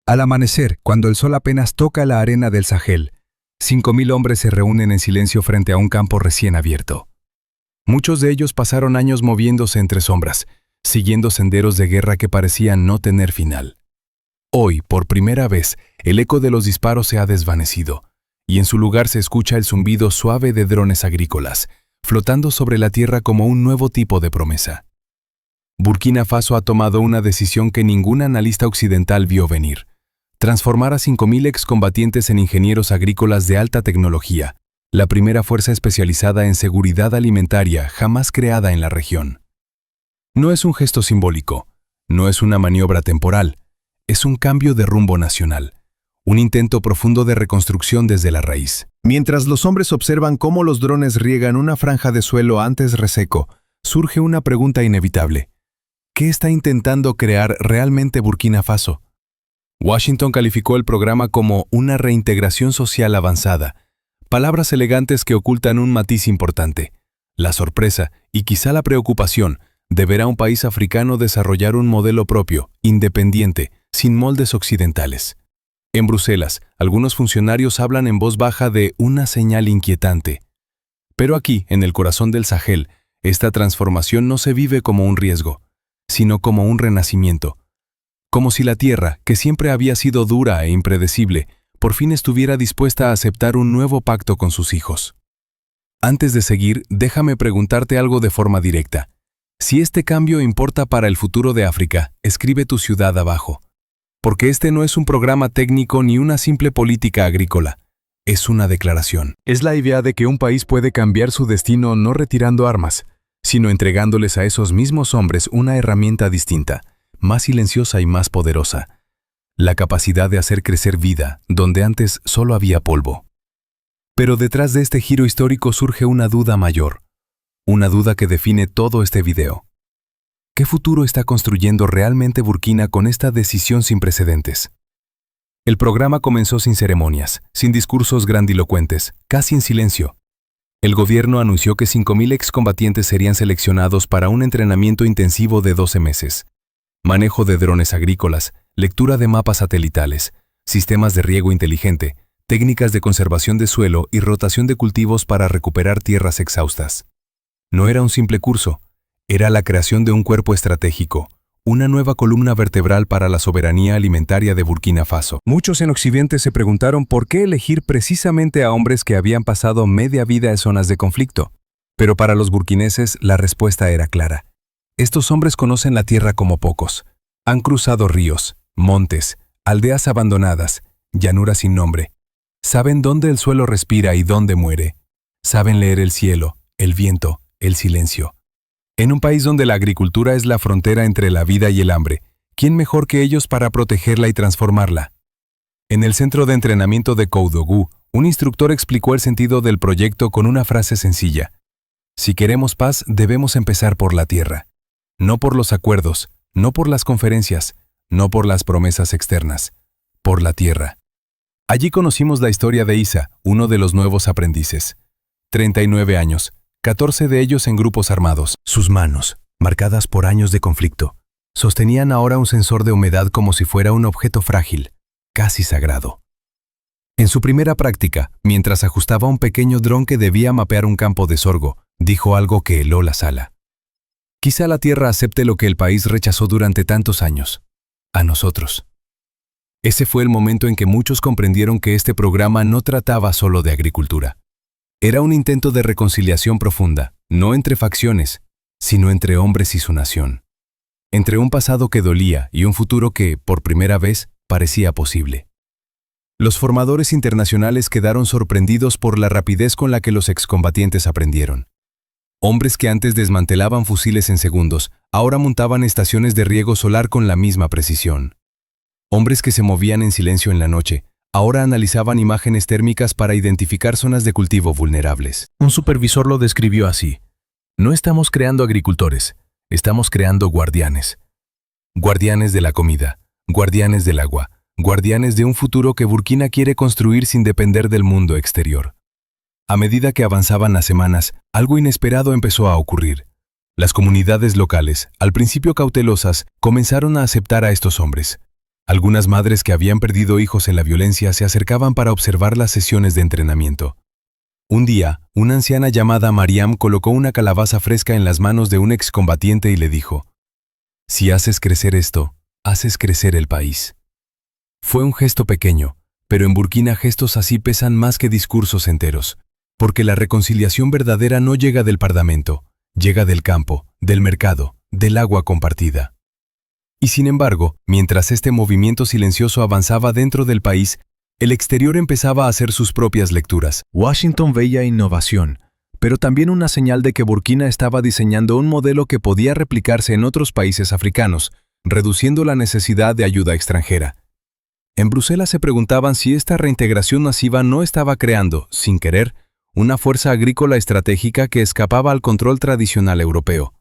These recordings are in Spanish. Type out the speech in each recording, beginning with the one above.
Al amanecer, cuando el sol apenas toca la arena del Sahel, 5.000 hombres se reúnen en silencio frente a un campo recién abierto. Muchos de ellos pasaron años moviéndose entre sombras, siguiendo senderos de guerra que parecían no tener final. Hoy, por primera vez, el eco de los disparos se ha desvanecido, y en su lugar se escucha el zumbido suave de drones agrícolas, flotando sobre la tierra como un nuevo tipo de promesa. Burkina Faso ha tomado una decisión que ningún analista occidental vio venir: transformar a 5.000 excombatientes en ingenieros agrícolas de alta tecnología, la primera fuerza especializada en seguridad alimentaria jamás creada en la región. No es un gesto simbólico, no es una maniobra temporal, es un cambio de rumbo nacional, un intento profundo de reconstrucción desde la raíz. Mientras los hombres observan cómo los drones riegan una franja de suelo antes reseco, surge una pregunta inevitable: ¿qué está intentando crear realmente Burkina Faso? Washington calificó el programa como una reintegración social avanzada, palabras elegantes que ocultan un matiz importante: la sorpresa y quizá la preocupación de ver a un país africano desarrollar un modelo propio, independiente, sin moldes occidentales. En Bruselas, algunos funcionarios hablan en voz baja de una señal inquietante. Pero aquí, en el corazón del Sahel, esta transformación no se vive como un riesgo, sino como un renacimiento. Como si la tierra, que siempre había sido dura e impredecible, por fin estuviera dispuesta a aceptar un nuevo pacto con sus hijos. Antes de seguir, déjame preguntarte algo de forma directa. Si este cambio importa para el futuro de África, escribe tu ciudad abajo. Porque este no es un programa técnico ni una simple política agrícola. Es una declaración. Es la idea de que un país puede cambiar su destino no retirando armas, sino entregándoles a esos mismos hombres una herramienta distinta, más silenciosa y más poderosa: la capacidad de hacer crecer vida donde antes solo había polvo. Pero detrás de este giro histórico surge una duda mayor, una duda que define todo este video. ¿Qué futuro está construyendo realmente Burkina con esta decisión sin precedentes? El programa comenzó sin ceremonias, sin discursos grandilocuentes, casi en silencio. El gobierno anunció que 5.000 excombatientes serían seleccionados para un entrenamiento intensivo de 12 meses. Manejo de drones agrícolas, lectura de mapas satelitales, sistemas de riego inteligente, técnicas de conservación de suelo y rotación de cultivos para recuperar tierras exhaustas. No era un simple curso, era la creación de un cuerpo estratégico, una nueva columna vertebral para la soberanía alimentaria de Burkina Faso. Muchos en Occidente se preguntaron por qué elegir precisamente a hombres que habían pasado media vida en zonas de conflicto. Pero para los burkineses la respuesta era clara. Estos hombres conocen la tierra como pocos. Han cruzado ríos, montes, aldeas abandonadas, llanuras sin nombre. Saben dónde el suelo respira y dónde muere. Saben leer el cielo, el viento, el silencio. En un país donde la agricultura es la frontera entre la vida y el hambre, ¿quién mejor que ellos para protegerla y transformarla? En el centro de entrenamiento de Koudougou, un instructor explicó el sentido del proyecto con una frase sencilla: si queremos paz, debemos empezar por la tierra. No por los acuerdos, no por las conferencias, no por las promesas externas, por la tierra. Allí conocimos la historia de Isa, uno de los nuevos aprendices. 39 años, 14 de ellos en grupos armados. Sus manos, marcadas por años de conflicto, sostenían ahora un sensor de humedad como si fuera un objeto frágil, casi sagrado. En su primera práctica, mientras ajustaba un pequeño dron que debía mapear un campo de sorgo, dijo algo que heló la sala. Quizá la tierra acepte lo que el país rechazó durante tantos años: a nosotros. Ese fue el momento en que muchos comprendieron que este programa no trataba solo de agricultura. Era un intento de reconciliación profunda, no entre facciones, sino entre hombres y su nación. Entre un pasado que dolía y un futuro que, por primera vez, parecía posible. Los formadores internacionales quedaron sorprendidos por la rapidez con la que los excombatientes aprendieron. Hombres que antes desmantelaban fusiles en segundos, ahora montaban estaciones de riego solar con la misma precisión. Hombres que se movían en silencio en la noche, ahora analizaban imágenes térmicas para identificar zonas de cultivo vulnerables. Un supervisor lo describió así: no estamos creando agricultores, estamos creando guardianes. Guardianes de la comida, guardianes del agua, guardianes de un futuro que Burkina quiere construir sin depender del mundo exterior. A medida que avanzaban las semanas, algo inesperado empezó a ocurrir. Las comunidades locales, al principio cautelosas, comenzaron a aceptar a estos hombres. Algunas madres que habían perdido hijos en la violencia se acercaban para observar las sesiones de entrenamiento. Un día, una anciana llamada Mariam colocó una calabaza fresca en las manos de un excombatiente y le dijo: «Si haces crecer esto, haces crecer el país». Fue un gesto pequeño, pero en Burkina gestos así pesan más que discursos enteros, porque la reconciliación verdadera no llega del parlamento, llega del campo, del mercado, del agua compartida. Y sin embargo, mientras este movimiento silencioso avanzaba dentro del país, el exterior empezaba a hacer sus propias lecturas. Washington veía innovación, pero también una señal de que Burkina estaba diseñando un modelo que podía replicarse en otros países africanos, reduciendo la necesidad de ayuda extranjera. En Bruselas se preguntaban si esta reintegración masiva no estaba creando, sin querer, una fuerza agrícola estratégica que escapaba al control tradicional europeo.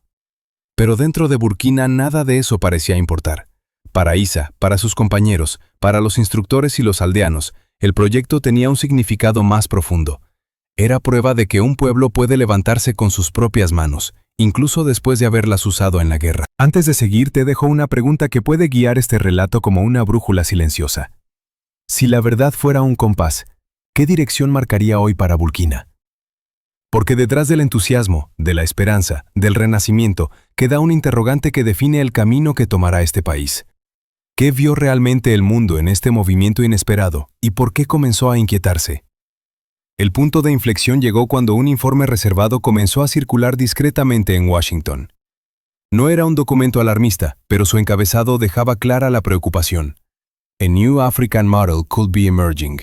Pero dentro de Burkina nada de eso parecía importar. Para Isa, para sus compañeros, para los instructores y los aldeanos, el proyecto tenía un significado más profundo. Era prueba de que un pueblo puede levantarse con sus propias manos, incluso después de haberlas usado en la guerra. Antes de seguir, te dejo una pregunta que puede guiar este relato como una brújula silenciosa. Si la verdad fuera un compás, ¿qué dirección marcaría hoy para Burkina? Porque detrás del entusiasmo, de la esperanza, del renacimiento, queda un interrogante que define el camino que tomará este país. ¿Qué vio realmente el mundo en este movimiento inesperado y por qué comenzó a inquietarse? El punto de inflexión llegó cuando un informe reservado comenzó a circular discretamente en Washington. No era un documento alarmista, pero su encabezado dejaba clara la preocupación. A New African Model Could Be Emerging.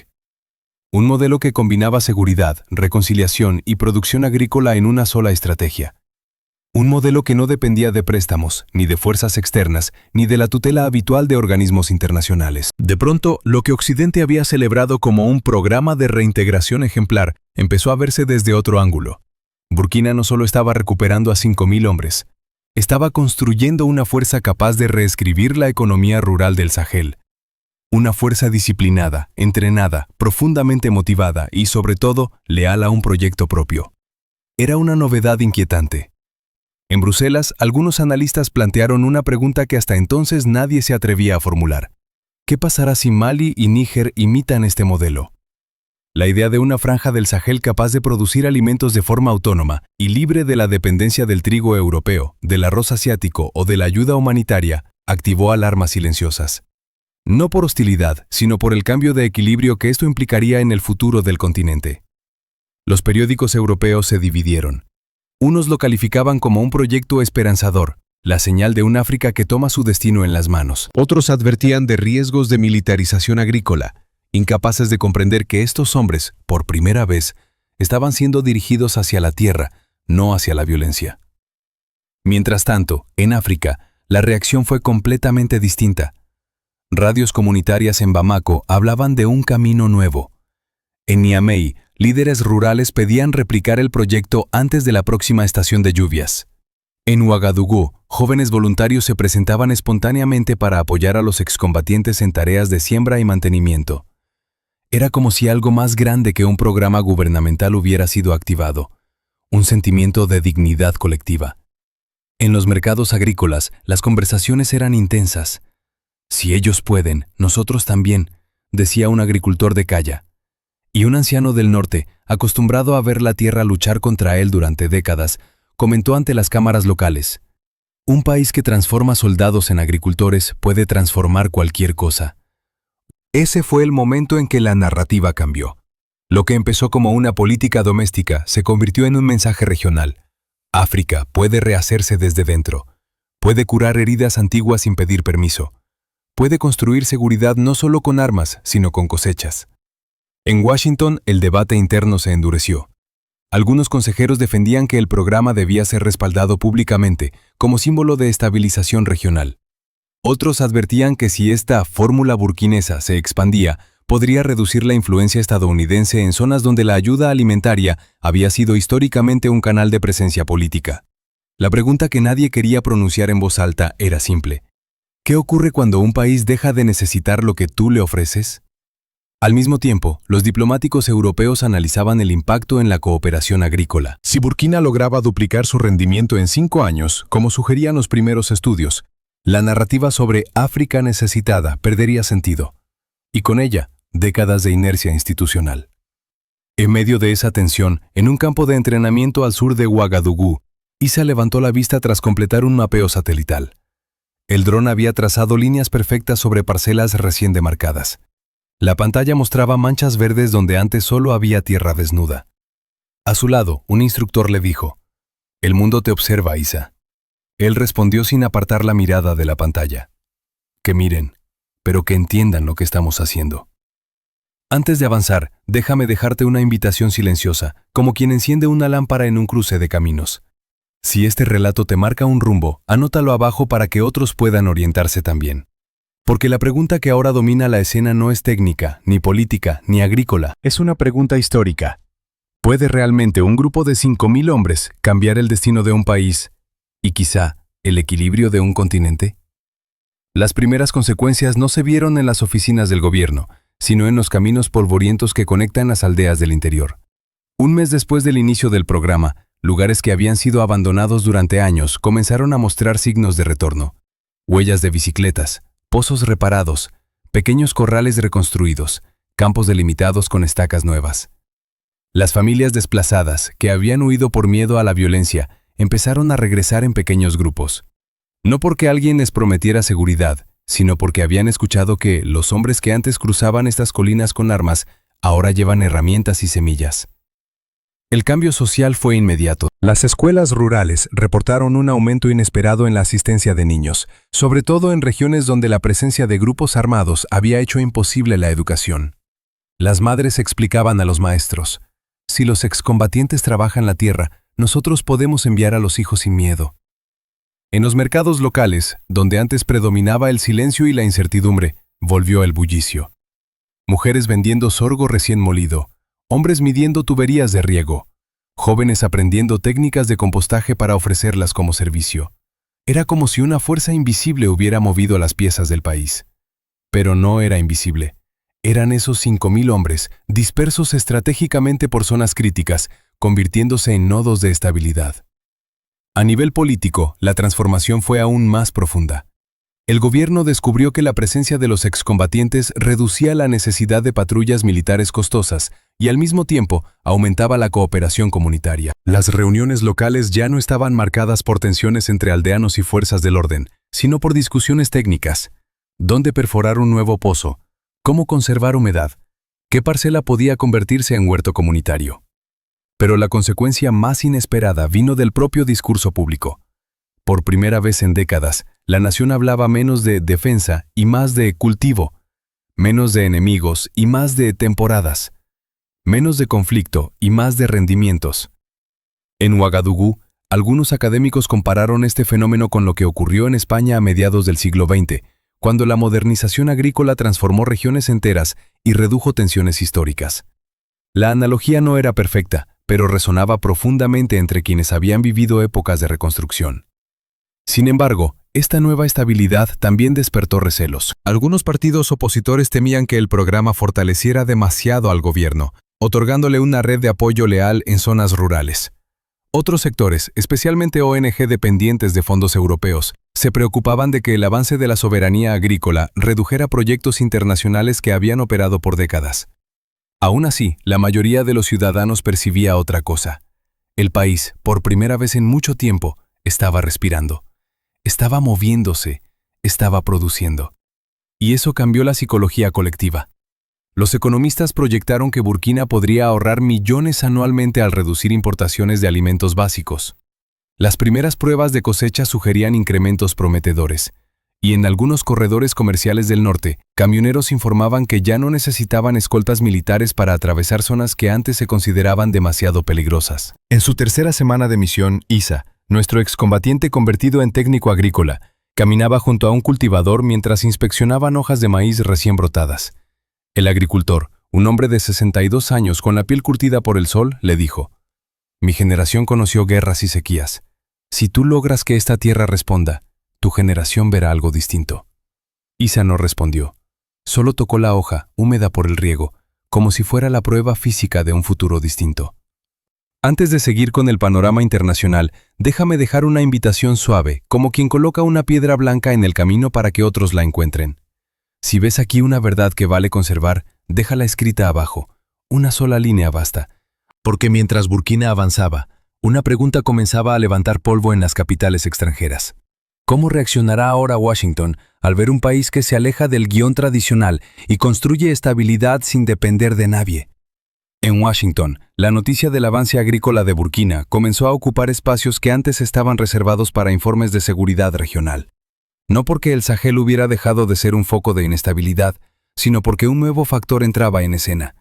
Un modelo que combinaba seguridad, reconciliación y producción agrícola en una sola estrategia. Un modelo que no dependía de préstamos, ni de fuerzas externas, ni de la tutela habitual de organismos internacionales. De pronto, lo que Occidente había celebrado como un programa de reintegración ejemplar empezó a verse desde otro ángulo. Burkina no solo estaba recuperando a 5.000 hombres, estaba construyendo una fuerza capaz de reescribir la economía rural del Sahel. Una fuerza disciplinada, entrenada, profundamente motivada y, sobre todo, leal a un proyecto propio. Era una novedad inquietante. En Bruselas, algunos analistas plantearon una pregunta que hasta entonces nadie se atrevía a formular. ¿Qué pasará si Mali y Níger imitan este modelo? La idea de una franja del Sahel capaz de producir alimentos de forma autónoma y libre de la dependencia del trigo europeo, del arroz asiático o de la ayuda humanitaria, activó alarmas silenciosas. No por hostilidad, sino por el cambio de equilibrio que esto implicaría en el futuro del continente. Los periódicos europeos se dividieron. Unos lo calificaban como un proyecto esperanzador, la señal de un África que toma su destino en las manos. Otros advertían de riesgos de militarización agrícola, incapaces de comprender que estos hombres, por primera vez, estaban siendo dirigidos hacia la tierra, no hacia la violencia. Mientras tanto, en África, la reacción fue completamente distinta. Radios comunitarias en Bamako hablaban de un camino nuevo. En Niamey, líderes rurales pedían replicar el proyecto antes de la próxima estación de lluvias. En Ouagadougou, jóvenes voluntarios se presentaban espontáneamente para apoyar a los excombatientes en tareas de siembra y mantenimiento. Era como si algo más grande que un programa gubernamental hubiera sido activado, un sentimiento de dignidad colectiva. En los mercados agrícolas, las conversaciones eran intensas. «Si ellos pueden, nosotros también», decía un agricultor de Kaya. Y un anciano del norte, acostumbrado a ver la tierra luchar contra él durante décadas, comentó ante las cámaras locales: «Un país que transforma soldados en agricultores puede transformar cualquier cosa». Ese fue el momento en que la narrativa cambió. Lo que empezó como una política doméstica se convirtió en un mensaje regional. África puede rehacerse desde dentro. Puede curar heridas antiguas sin pedir permiso. Puede construir seguridad no solo con armas, sino con cosechas. En Washington, el debate interno se endureció. Algunos consejeros defendían que el programa debía ser respaldado públicamente, como símbolo de estabilización regional. Otros advertían que si esta fórmula burkinesa se expandía, podría reducir la influencia estadounidense en zonas donde la ayuda alimentaria había sido históricamente un canal de presencia política. La pregunta que nadie quería pronunciar en voz alta era simple. ¿Qué ocurre cuando un país deja de necesitar lo que tú le ofreces? Al mismo tiempo, los diplomáticos europeos analizaban el impacto en la cooperación agrícola. Si Burkina lograba duplicar su rendimiento en 5 años, como sugerían los primeros estudios, La narrativa sobre África necesitada perdería sentido, y con ella, décadas de inercia institucional. En medio de esa tensión, en un campo de entrenamiento al sur de Ouagadougou, Isa levantó la vista tras completar un mapeo satelital. El dron había trazado líneas perfectas sobre parcelas recién demarcadas. La pantalla mostraba manchas verdes donde antes solo había tierra desnuda. A su lado, un instructor le dijo: «El mundo te observa, Isa». Él respondió sin apartar la mirada de la pantalla: «Que miren, pero que entiendan lo que estamos haciendo». Antes de avanzar, déjame dejarte una invitación silenciosa, como quien enciende una lámpara en un cruce de caminos. Si este relato te marca un rumbo, anótalo abajo para que otros puedan orientarse también. Porque la pregunta que ahora domina la escena no es técnica, ni política, ni agrícola. Es una pregunta histórica. ¿Puede realmente un grupo de 5.000 hombres cambiar el destino de un país y quizá el equilibrio de un continente? Las primeras consecuencias no se vieron en las oficinas del gobierno, sino en los caminos polvorientos que conectan las aldeas del interior. Un mes después del inicio del programa, lugares que habían sido abandonados durante años comenzaron a mostrar signos de retorno. Huellas de bicicletas, pozos reparados, pequeños corrales reconstruidos, campos delimitados con estacas nuevas. Las familias desplazadas, que habían huido por miedo a la violencia, empezaron a regresar en pequeños grupos. No porque alguien les prometiera seguridad, sino porque habían escuchado que los hombres que antes cruzaban estas colinas con armas, ahora llevan herramientas y semillas. El cambio social fue inmediato. Las escuelas rurales reportaron un aumento inesperado en la asistencia de niños, sobre todo en regiones donde la presencia de grupos armados había hecho imposible la educación. Las madres explicaban a los maestros: «Si los excombatientes trabajan la tierra, nosotros podemos enviar a los hijos sin miedo». En los mercados locales, donde antes predominaba el silencio y la incertidumbre, volvió el bullicio. Mujeres vendiendo sorgo recién molido, hombres midiendo tuberías de riego, jóvenes aprendiendo técnicas de compostaje para ofrecerlas como servicio. Era como si una fuerza invisible hubiera movido las piezas del país. Pero no era invisible. Eran esos 5.000 hombres, dispersos estratégicamente por zonas críticas, convirtiéndose en nodos de estabilidad. A nivel político, la transformación fue aún más profunda. El gobierno descubrió que la presencia de los excombatientes reducía la necesidad de patrullas militares costosas y al mismo tiempo aumentaba la cooperación comunitaria. Las reuniones locales ya no estaban marcadas por tensiones entre aldeanos y fuerzas del orden, sino por discusiones técnicas. ¿Dónde perforar un nuevo pozo? ¿Cómo conservar humedad? ¿Qué parcela podía convertirse en huerto comunitario? Pero la consecuencia más inesperada vino del propio discurso público. Por primera vez en décadas, la nación hablaba menos de defensa y más de cultivo, menos de enemigos y más de temporadas, menos de conflicto y más de rendimientos. En Ouagadougou, algunos académicos compararon este fenómeno con lo que ocurrió en España a mediados del siglo XX, cuando la modernización agrícola transformó regiones enteras y redujo tensiones históricas. La analogía no era perfecta, pero resonaba profundamente entre quienes habían vivido épocas de reconstrucción. Sin embargo, esta nueva estabilidad también despertó recelos. Algunos partidos opositores temían que el programa fortaleciera demasiado al gobierno, otorgándole una red de apoyo leal en zonas rurales. Otros sectores, especialmente ONG dependientes de fondos europeos, se preocupaban de que el avance de la soberanía agrícola redujera proyectos internacionales que habían operado por décadas. Aún así, la mayoría de los ciudadanos percibía otra cosa. El país, por primera vez en mucho tiempo, estaba respirando. Estaba moviéndose, estaba produciendo. Y eso cambió la psicología colectiva. Los economistas proyectaron que Burkina podría ahorrar millones anualmente al reducir importaciones de alimentos básicos. Las primeras pruebas de cosecha sugerían incrementos prometedores, y en algunos corredores comerciales del norte, camioneros informaban que ya no necesitaban escoltas militares para atravesar zonas que antes se consideraban demasiado peligrosas. En su tercera semana de misión, Isa, nuestro excombatiente convertido en técnico agrícola, caminaba junto a un cultivador mientras inspeccionaban hojas de maíz recién brotadas. El agricultor, un hombre de 62 años con la piel curtida por el sol, le dijo: «Mi generación conoció guerras y sequías. Si tú logras que esta tierra responda, tu generación verá algo distinto». Isa no respondió. Solo tocó la hoja, húmeda por el riego, como si fuera la prueba física de un futuro distinto. Antes de seguir con el panorama internacional, déjame dejar una invitación suave, como quien coloca una piedra blanca en el camino para que otros la encuentren. Si ves aquí una verdad que vale conservar, déjala escrita abajo. Una sola línea basta. Porque mientras Burkina avanzaba, una pregunta comenzaba a levantar polvo en las capitales extranjeras. ¿Cómo reaccionará ahora Washington al ver un país que se aleja del guión tradicional y construye estabilidad sin depender de nadie? En Washington, la noticia del avance agrícola de Burkina comenzó a ocupar espacios que antes estaban reservados para informes de seguridad regional. No porque el Sahel hubiera dejado de ser un foco de inestabilidad, sino porque un nuevo factor entraba en escena.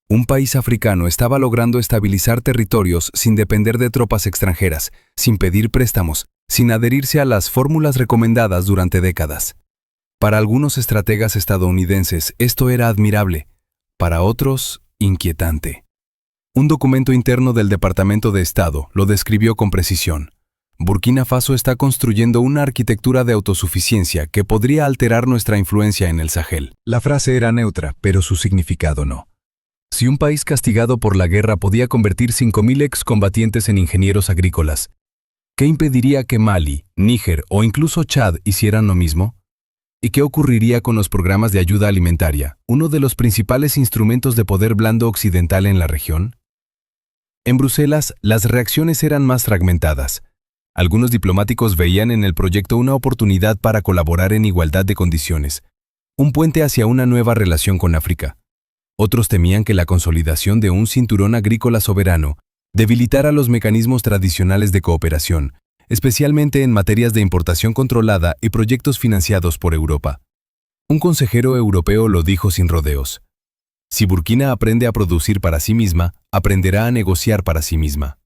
Un país africano estaba logrando estabilizar territorios sin depender de tropas extranjeras, sin pedir préstamos, sin adherirse a las fórmulas recomendadas durante décadas. Para algunos estrategas estadounidenses esto era admirable, para otros, inquietante. Un documento interno del Departamento de Estado lo describió con precisión. Burkina Faso está construyendo una arquitectura de autosuficiencia que podría alterar nuestra influencia en el Sahel. La frase era neutra, pero su significado no. Si un país castigado por la guerra podía convertir 5.000 excombatientes en ingenieros agrícolas, ¿qué impediría que Mali, Níger o incluso Chad hicieran lo mismo? ¿Y qué ocurriría con los programas de ayuda alimentaria, uno de los principales instrumentos de poder blando occidental en la región? En Bruselas, las reacciones eran más fragmentadas. Algunos diplomáticos veían en el proyecto una oportunidad para colaborar en igualdad de condiciones, un puente hacia una nueva relación con África. Otros temían que la consolidación de un cinturón agrícola soberano debilitara los mecanismos tradicionales de cooperación, especialmente en materias de importación controlada y proyectos financiados por Europa. Un consejero europeo lo dijo sin rodeos. Si Burkina aprende a producir para sí misma, aprenderá a negociar para sí misma.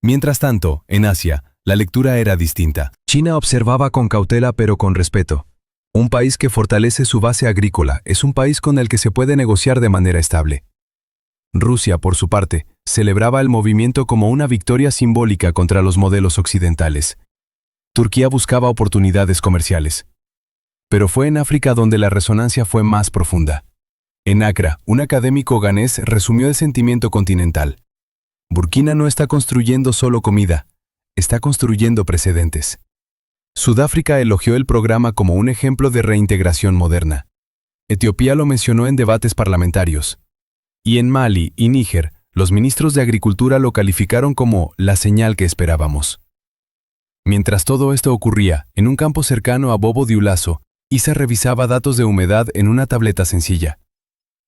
Mientras tanto, en Asia, la lectura era distinta. China observaba con cautela pero con respeto. Un país que fortalece su base agrícola es un país con el que se puede negociar de manera estable. Rusia, por su parte, celebraba el movimiento como una victoria simbólica contra los modelos occidentales. Turquía buscaba oportunidades comerciales. Pero fue en África donde la resonancia fue más profunda. En Accra, un académico ganés resumió el sentimiento continental. Burkina no está construyendo solo comida, está construyendo precedentes. Sudáfrica elogió el programa como un ejemplo de reintegración moderna. Etiopía lo mencionó en debates parlamentarios. Y en Mali y Níger, los ministros de Agricultura lo calificaron como la señal que esperábamos. Mientras todo esto ocurría, en un campo cercano a Bobo Dioulasso, Isa revisaba datos de humedad en una tableta sencilla.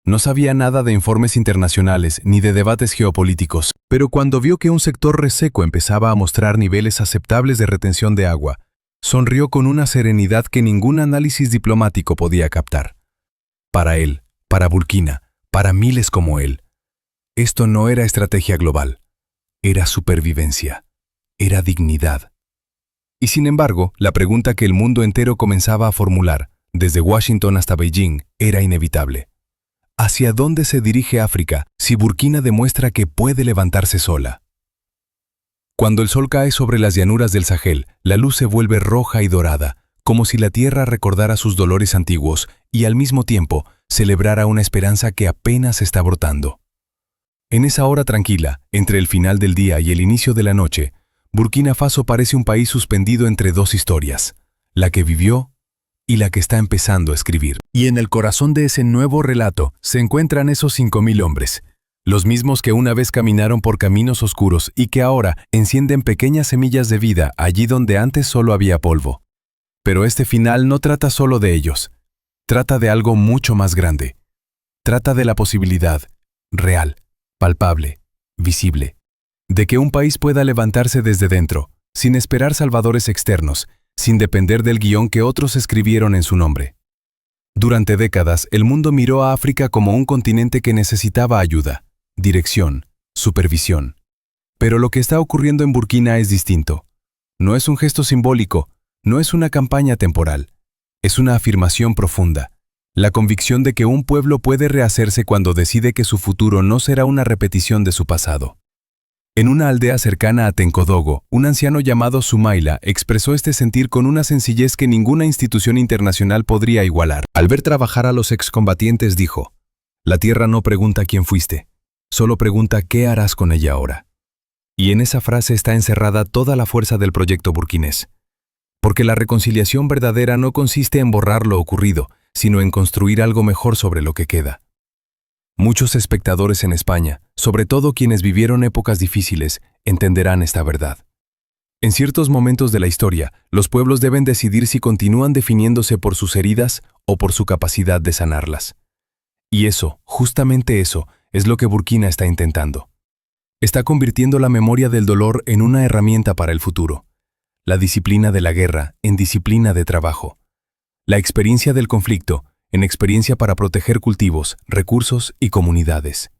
No sabía nada de informes internacionales ni de debates geopolíticos, pero cuando vio que un sector reseco empezaba a mostrar niveles aceptables de retención de agua, sonrió con una serenidad que ningún análisis diplomático podía captar. Para él, para Burkina, para miles como él, esto no era estrategia global, era supervivencia, era dignidad. Y sin embargo, la pregunta que el mundo entero comenzaba a formular, desde Washington hasta Beijing, era inevitable. ¿Hacia dónde se dirige África si Burkina demuestra que puede levantarse sola? Cuando el sol cae sobre las llanuras del Sahel, la luz se vuelve roja y dorada, como si la tierra recordara sus dolores antiguos y al mismo tiempo celebrara una esperanza que apenas está brotando. En esa hora tranquila, entre el final del día y el inicio de la noche, Burkina Faso parece un país suspendido entre dos historias, la que vivió y la que está empezando a escribir. Y en el corazón de ese nuevo relato se encuentran esos 5.000 hombres, los mismos que una vez caminaron por caminos oscuros y que ahora encienden pequeñas semillas de vida allí donde antes solo había polvo. Pero este final no trata solo de ellos, trata de algo mucho más grande. Trata de la posibilidad, real, palpable, visible, de que un país pueda levantarse desde dentro, sin esperar salvadores externos, sin depender del guión que otros escribieron en su nombre. Durante décadas, el mundo miró a África como un continente que necesitaba ayuda, dirección, supervisión. Pero lo que está ocurriendo en Burkina es distinto. No es un gesto simbólico, no es una campaña temporal. Es una afirmación profunda. La convicción de que un pueblo puede rehacerse cuando decide que su futuro no será una repetición de su pasado. En una aldea cercana a Tenkodogo, un anciano llamado Sumaila expresó este sentir con una sencillez que ninguna institución internacional podría igualar. Al ver trabajar a los excombatientes dijo: «La tierra no pregunta quién fuiste, solo pregunta qué harás con ella ahora». Y en esa frase está encerrada toda la fuerza del proyecto burkinés. Porque la reconciliación verdadera no consiste en borrar lo ocurrido, sino en construir algo mejor sobre lo que queda. Muchos espectadores en España, sobre todo quienes vivieron épocas difíciles, entenderán esta verdad. En ciertos momentos de la historia, los pueblos deben decidir si continúan definiéndose por sus heridas o por su capacidad de sanarlas. Y eso, justamente eso, es lo que Burkina está intentando. Está convirtiendo la memoria del dolor en una herramienta para el futuro. La disciplina de la guerra en disciplina de trabajo. La experiencia del conflicto en experiencia para proteger cultivos, recursos y comunidades.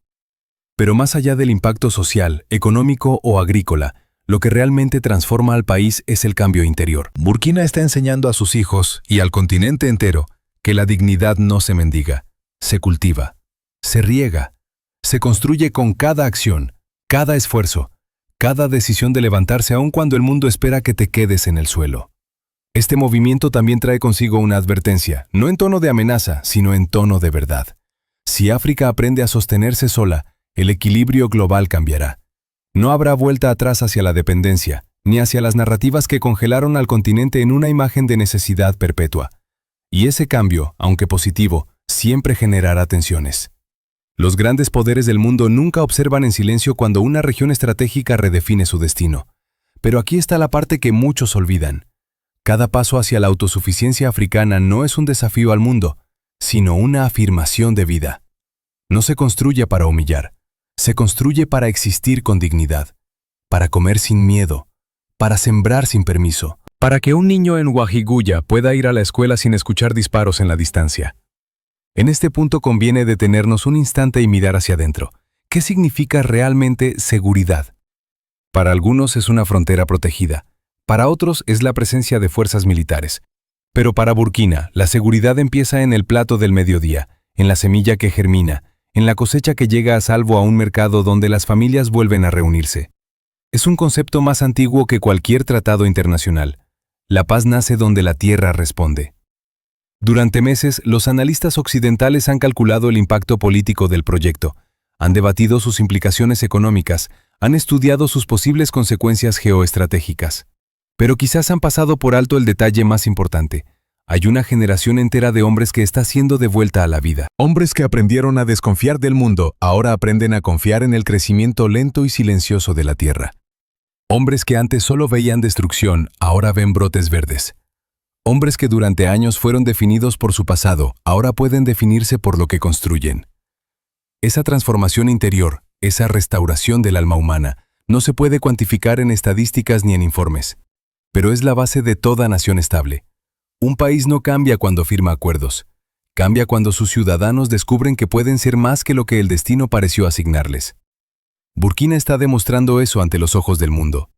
Pero más allá del impacto social, económico o agrícola, lo que realmente transforma al país es el cambio interior. Burkina está enseñando a sus hijos y al continente entero que la dignidad no se mendiga, se cultiva, se riega, se construye con cada acción, cada esfuerzo, cada decisión de levantarse aun cuando el mundo espera que te quedes en el suelo. Este movimiento también trae consigo una advertencia, no en tono de amenaza, sino en tono de verdad. Si África aprende a sostenerse sola, el equilibrio global cambiará. No habrá vuelta atrás hacia la dependencia, ni hacia las narrativas que congelaron al continente en una imagen de necesidad perpetua. Y ese cambio, aunque positivo, siempre generará tensiones. Los grandes poderes del mundo nunca observan en silencio cuando una región estratégica redefine su destino. Pero aquí está la parte que muchos olvidan. Cada paso hacia la autosuficiencia africana no es un desafío al mundo, sino una afirmación de vida. No se construye para humillar, se construye para existir con dignidad, para comer sin miedo, para sembrar sin permiso, para que un niño en Guajiguya pueda ir a la escuela sin escuchar disparos en la distancia. En este punto conviene detenernos un instante y mirar hacia adentro. ¿Qué significa realmente seguridad? Para algunos es una frontera protegida. Para otros es la presencia de fuerzas militares. Pero para Burkina, la seguridad empieza en el plato del mediodía, en la semilla que germina, en la cosecha que llega a salvo a un mercado donde las familias vuelven a reunirse. Es un concepto más antiguo que cualquier tratado internacional. La paz nace donde la tierra responde. Durante meses, los analistas occidentales han calculado el impacto político del proyecto, han debatido sus implicaciones económicas, han estudiado sus posibles consecuencias geoestratégicas. Pero quizás han pasado por alto el detalle más importante. Hay una generación entera de hombres que está siendo devuelta a la vida. Hombres que aprendieron a desconfiar del mundo, ahora aprenden a confiar en el crecimiento lento y silencioso de la tierra. Hombres que antes solo veían destrucción, ahora ven brotes verdes. Hombres que durante años fueron definidos por su pasado, ahora pueden definirse por lo que construyen. Esa transformación interior, esa restauración del alma humana, no se puede cuantificar en estadísticas ni en informes. Pero es la base de toda nación estable. Un país no cambia cuando firma acuerdos. Cambia cuando sus ciudadanos descubren que pueden ser más que lo que el destino pareció asignarles. Burkina está demostrando eso ante los ojos del mundo.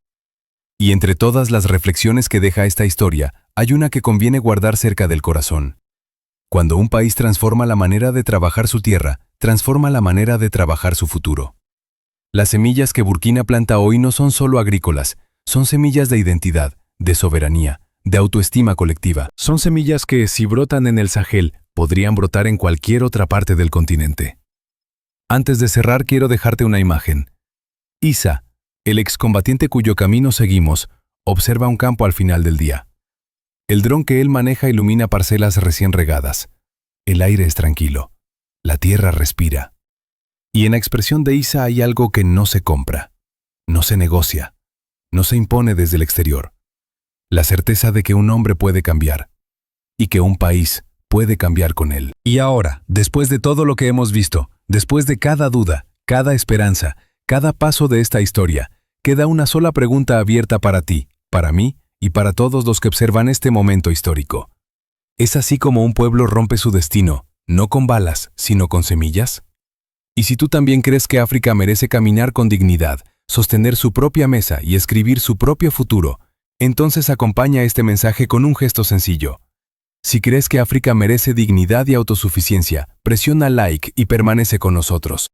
Y entre todas las reflexiones que deja esta historia, hay una que conviene guardar cerca del corazón. Cuando un país transforma la manera de trabajar su tierra, transforma la manera de trabajar su futuro. Las semillas que Burkina planta hoy no son solo agrícolas, son semillas de identidad, de soberanía, de autoestima colectiva. Son semillas que, si brotan en el Sahel, podrían brotar en cualquier otra parte del continente. Antes de cerrar, quiero dejarte una imagen. Isa, el excombatiente cuyo camino seguimos, observa un campo al final del día. El dron que él maneja ilumina parcelas recién regadas. El aire es tranquilo. La tierra respira. Y en la expresión de Isa hay algo que no se compra, no se negocia, no se impone desde el exterior. La certeza de que un hombre puede cambiar y que un país puede cambiar con él. Y ahora, después de todo lo que hemos visto, después de cada duda, cada esperanza, cada paso de esta historia, queda una sola pregunta abierta para ti, para mí y para todos los que observan este momento histórico. ¿Es así como un pueblo rompe su destino, no con balas, sino con semillas? Y si tú también crees que África merece caminar con dignidad, sostener su propia mesa y escribir su propio futuro, entonces acompaña este mensaje con un gesto sencillo. Si crees que África merece dignidad y autosuficiencia, presiona like y permanece con nosotros.